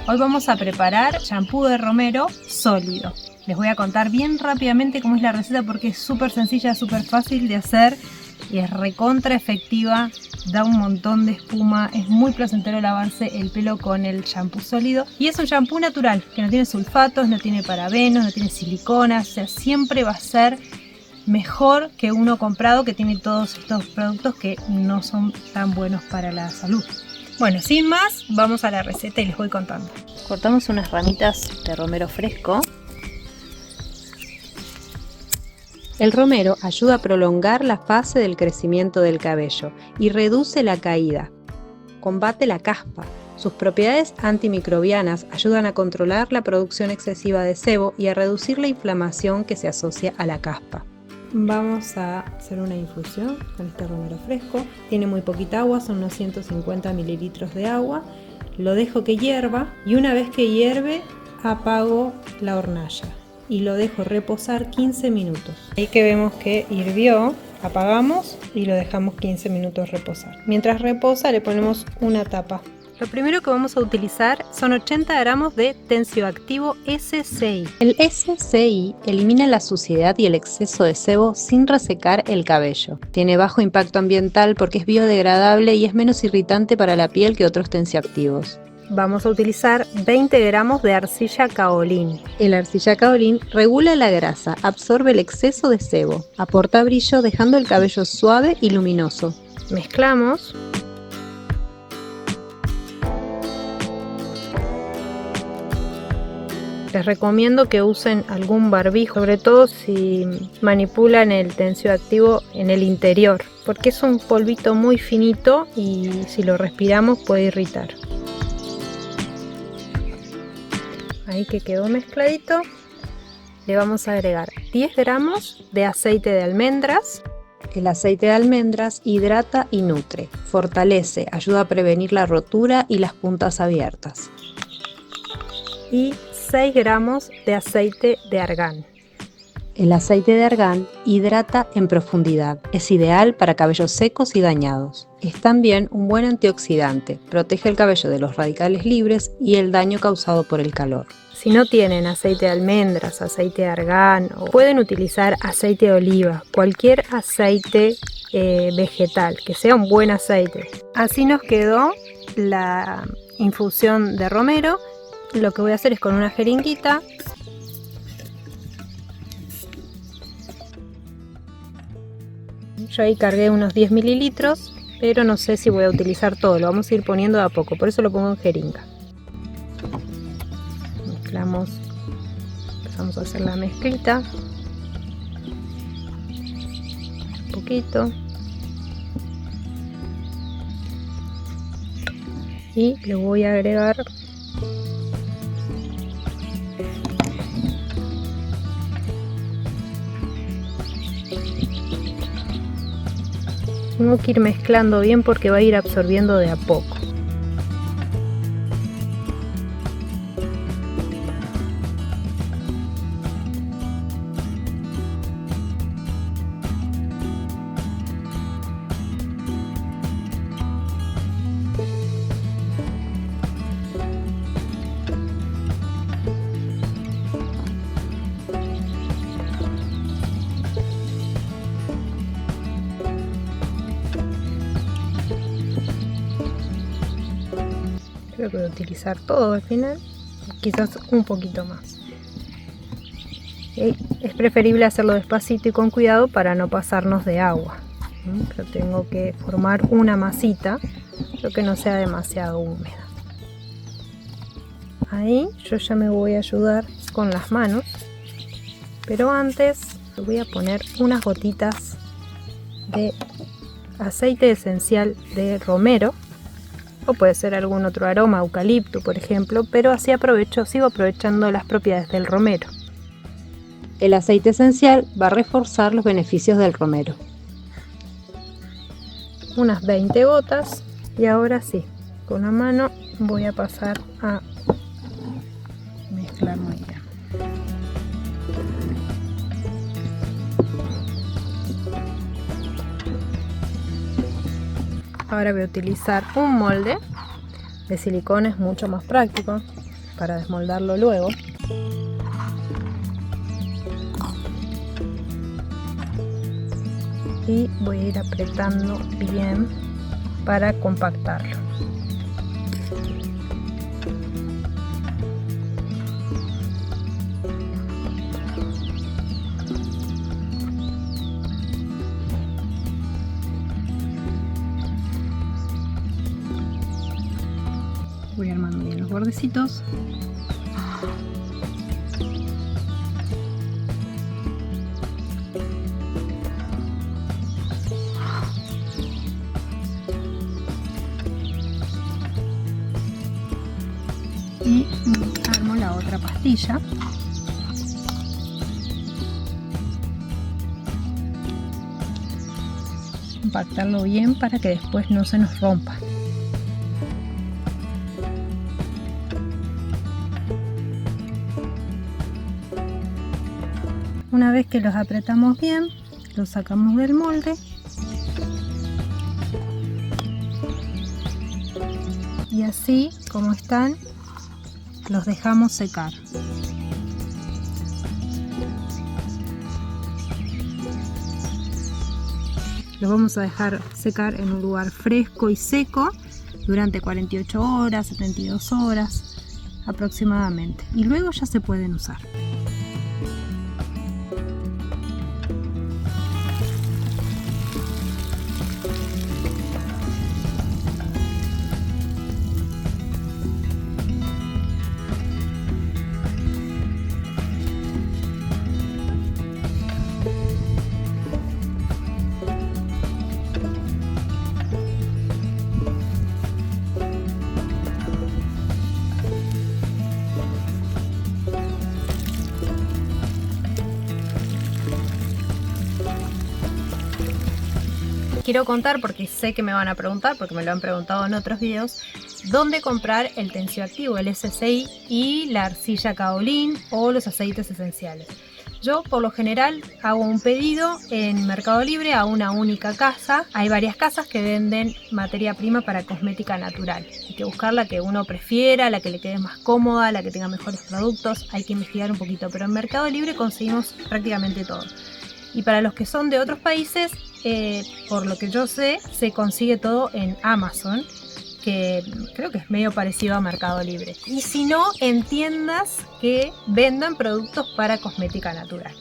Hoy vamos a preparar champú de romero sólido. Les voy a contar bien rápidamente cómo es la receta porque es súper sencilla, súper fácil de hacer y es recontra efectiva, da un montón de espuma, es muy placentero lavarse el pelo con el champú sólido y es un champú natural que no tiene sulfatos, no tiene parabenos, no tiene siliconas, o sea, siempre va a ser mejor que uno comprado que tiene todos estos productos que no son tan buenos para la salud. Bueno, sin más, vamos a la receta y les voy contando. Cortamos unas ramitas de romero fresco. El romero ayuda a prolongar la fase del crecimiento del cabello y reduce la caída. Combate la caspa. Sus propiedades antimicrobianas ayudan a controlar la producción excesiva de sebo y a reducir la inflamación que se asocia a la caspa. Vamos a hacer una infusión con este romero fresco. Tiene muy poquita agua, son unos 150 mililitros de agua. Lo dejo que hierva y una vez que hierve apago la hornalla y lo dejo reposar 15 minutos. Ahí que vemos que hirvió, apagamos y lo dejamos 15 minutos reposar. Mientras reposa le ponemos una tapa. Lo primero que vamos a utilizar son 80 gramos de tensioactivo SCI. El SCI elimina la suciedad y el exceso de sebo sin resecar el cabello. Tiene bajo impacto ambiental porque es biodegradable y es menos irritante para la piel que otros tensioactivos. Vamos a utilizar 20 gramos de arcilla kaolin. El arcilla kaolin regula la grasa, absorbe el exceso de sebo, aporta brillo dejando el cabello suave y luminoso. Mezclamos. Les recomiendo que usen algún barbijo, sobre todo si manipulan el tensioactivo en el interior, porque es un polvito muy finito y si lo respiramos puede irritar. Ahí que quedó mezcladito, le vamos a agregar 10 gramos de aceite de almendras. El aceite de almendras hidrata y nutre, fortalece, ayuda a prevenir la rotura y las puntas abiertas. Y 6 gramos de aceite de argán. El aceite de argán hidrata en profundidad. Es ideal para cabellos secos y dañados. Es también un buen antioxidante. Protege el cabello de los radicales libres y el daño causado por el calor. Si no tienen aceite de almendras, aceite de argán, o pueden utilizar aceite de oliva, cualquier aceite vegetal, que sea un buen aceite. Así nos quedó la infusión de romero. Lo que voy a hacer es con una jeringuita yo ahí cargué unos 10 mililitros, pero no sé si voy a utilizar todo, lo vamos a ir poniendo de a poco, por eso lo pongo en jeringa. Mezclamos, empezamos a hacer la mezclita, un poquito, y le voy a agregar tengo que ir mezclando bien porque va a ir absorbiendo de a poco. Creo que voy a utilizar todo al final, quizás un poquito más. Es preferible hacerlo despacito y con cuidado para no pasarnos de agua. Pero tengo que formar una masita, pero que no sea demasiado húmeda. Ahí yo ya me voy a ayudar con las manos, pero antes voy a poner unas gotitas de aceite esencial de romero. O puede ser algún otro aroma, eucalipto por ejemplo, pero así sigo aprovechando las propiedades del romero. El aceite esencial va a reforzar los beneficios del romero. Unas 20 gotas y ahora sí, con la mano voy a pasar a mezclar muy bien. Ahora voy a utilizar un molde de silicona, es mucho más práctico. para desmoldarlo luego. Y voy a ir apretando bien para compactarlo. Voy armando bien los bordecitos. Y armo la otra pastilla. Compactarlo bien para que después no se nos rompa. Una vez que los apretamos bien, los sacamos del molde y así como están los dejamos secar. Los vamos a dejar secar en un lugar fresco y seco durante 48 horas, 72 horas aproximadamente, y luego ya se pueden usar. Quiero contar, porque sé que me van a preguntar, porque me lo han preguntado en otros videos, dónde comprar el tensioactivo, el SSI y la arcilla kaolin o los aceites esenciales. Yo por lo general hago un pedido en Mercado Libre a una única casa. Hay varias casas que venden materia prima para cosmética natural. Hay que buscar la que uno prefiera, la que le quede más cómoda, la que tenga mejores productos. Hay que investigar un poquito, pero en Mercado Libre conseguimos prácticamente todo. Y para los que son de otros países, por lo que yo sé, se consigue todo en Amazon, que creo que es medio parecido a Mercado Libre. Y si no, en tiendas que vendan productos para cosmética natural.